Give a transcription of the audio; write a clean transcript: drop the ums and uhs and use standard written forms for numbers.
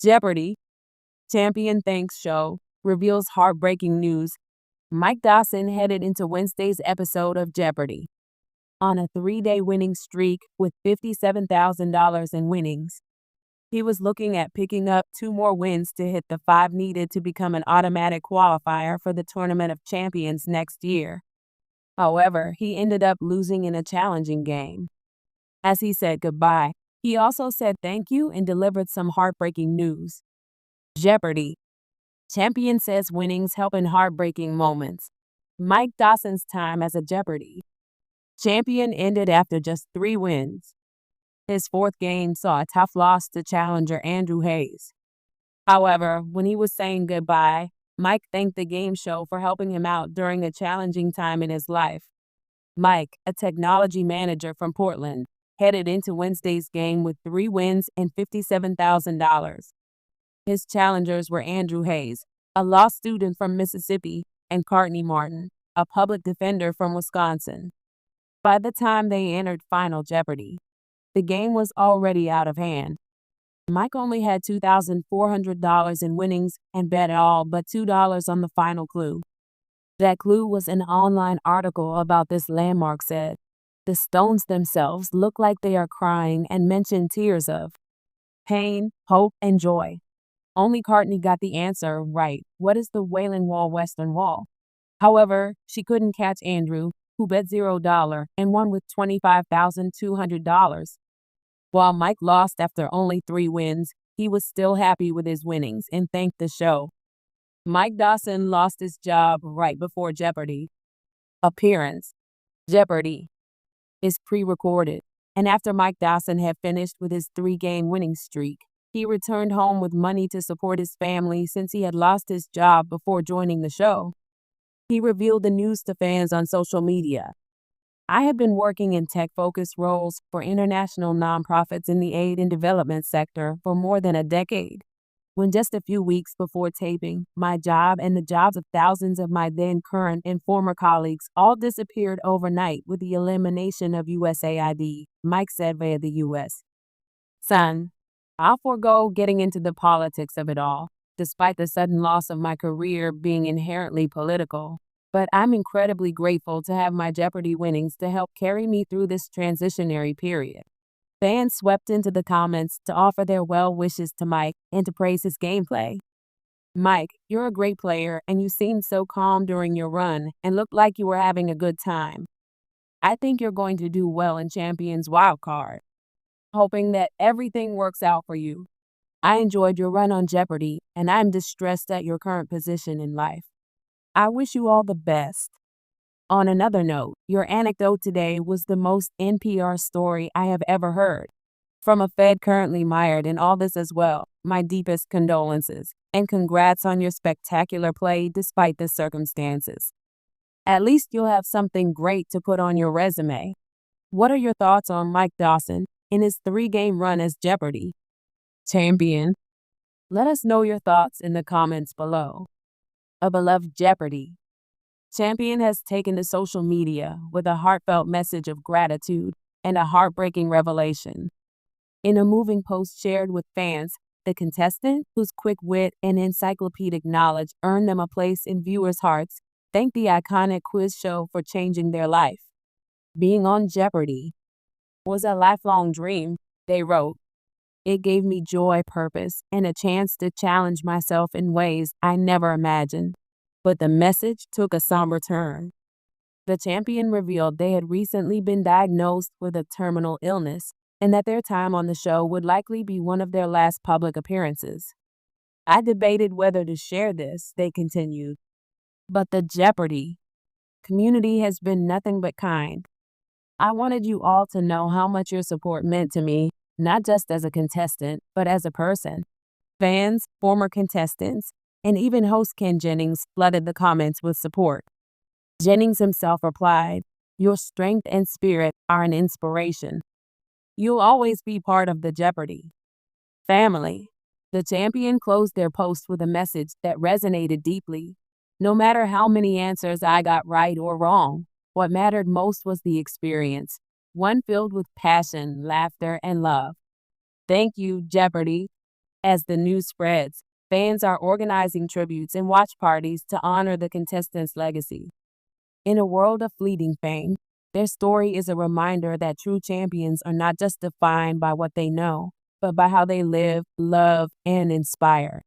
Jeopardy! Champion Thanks Show reveals heartbreaking news. Mike Dawson headed into Wednesday's episode of Jeopardy! On a 3-day winning streak with $57,000 in winnings. He was looking at picking up 2 more wins to hit the 5 needed to become an automatic qualifier for the Tournament of Champions next year. However, he ended up losing in a challenging game. As he said goodbye, he also said thank you and delivered some heartbreaking news. Jeopardy! Champion says winnings help in heartbreaking moments. Mike Dawson's time as a Jeopardy! Champion ended after just 3 wins. His 4th game saw a tough loss to challenger Andrew Hayes. However, when he was saying goodbye, Mike thanked the game show for helping him out during a challenging time in his life. Mike, a technology manager from Portland, headed into Wednesday's game with 3 wins and $57,000. His challengers were Andrew Hayes, a law student from Mississippi, and Courtney Martin, a public defender from Wisconsin. By the time they entered Final Jeopardy! The game was already out of hand. Mike only had $2,400 in winnings and bet all but $2 on the final clue. That clue was an online article about this landmark said, "The stones themselves look like they are crying and mention tears of pain, hope, and joy." Only Courtney got the answer right. What is the Wailing Wall Western Wall? However, she couldn't catch Andrew, who bet $0 and won with $25,200. While Mike lost after only 3 wins, he was still happy with his winnings and thanked the show. Mike Dawson lost his job right before Jeopardy! Appearance. Jeopardy! Is pre-recorded, and after Mike Dawson had finished with his 3-game winning streak, he returned home with money to support his family since he had lost his job before joining the show. He revealed the news to fans on social media. "I have been working in tech-focused roles for international nonprofits in the aid and development sector for more than a decade. When just a few weeks before taping, my job and the jobs of thousands of my then current and former colleagues all disappeared overnight with the elimination of USAID," Mike said via the U.S. Son, "I'll forego getting into the politics of it all, despite the sudden loss of my career being inherently political. But I'm incredibly grateful to have my Jeopardy! Winnings to help carry me through this transitionary period." Fans swept into the comments to offer their well wishes to Mike and to praise his gameplay. "Mike, you're a great player and you seemed so calm during your run and looked like you were having a good time. I think you're going to do well in Champions Wildcard. Hoping that everything works out for you. I enjoyed your run on Jeopardy! And I'm distressed at your current position in life. I wish you all the best." On another note, your anecdote today was the most NPR story I have ever heard. From a Fed currently mired in all this as well, my deepest condolences, and congrats on your spectacular play despite the circumstances. At least you'll have something great to put on your resume. What are your thoughts on Mike Dawson in his 3-game run as Jeopardy! Champion? Let us know your thoughts in the comments below. A beloved Jeopardy! Champion has taken to social media with a heartfelt message of gratitude and a heartbreaking revelation. In a moving post shared with fans, the contestant, whose quick wit and encyclopedic knowledge earned them a place in viewers' hearts, thanked the iconic quiz show for changing their life. "Being on Jeopardy! Was a lifelong dream," they wrote. "It gave me joy, purpose, and a chance to challenge myself in ways I never imagined." But the message took a somber turn. The champion revealed they had recently been diagnosed with a terminal illness and that their time on the show would likely be one of their last public appearances. "I debated whether to share this," they continued. "But the Jeopardy! Community has been nothing but kind. I wanted you all to know how much your support meant to me, not just as a contestant, but as a person." Fans, former contestants, and even host Ken Jennings flooded the comments with support. Jennings himself replied, "Your strength and spirit are an inspiration. You'll always be part of the Jeopardy! Family." The champion closed their post with a message that resonated deeply. "No matter how many answers I got right or wrong, what mattered most was the experience, one filled with passion, laughter, and love. Thank you, Jeopardy! As the news spreads, fans are organizing tributes and watch parties to honor the contestants' legacy. In a world of fleeting fame, their story is a reminder that true champions are not just defined by what they know, but by how they live, love, and inspire.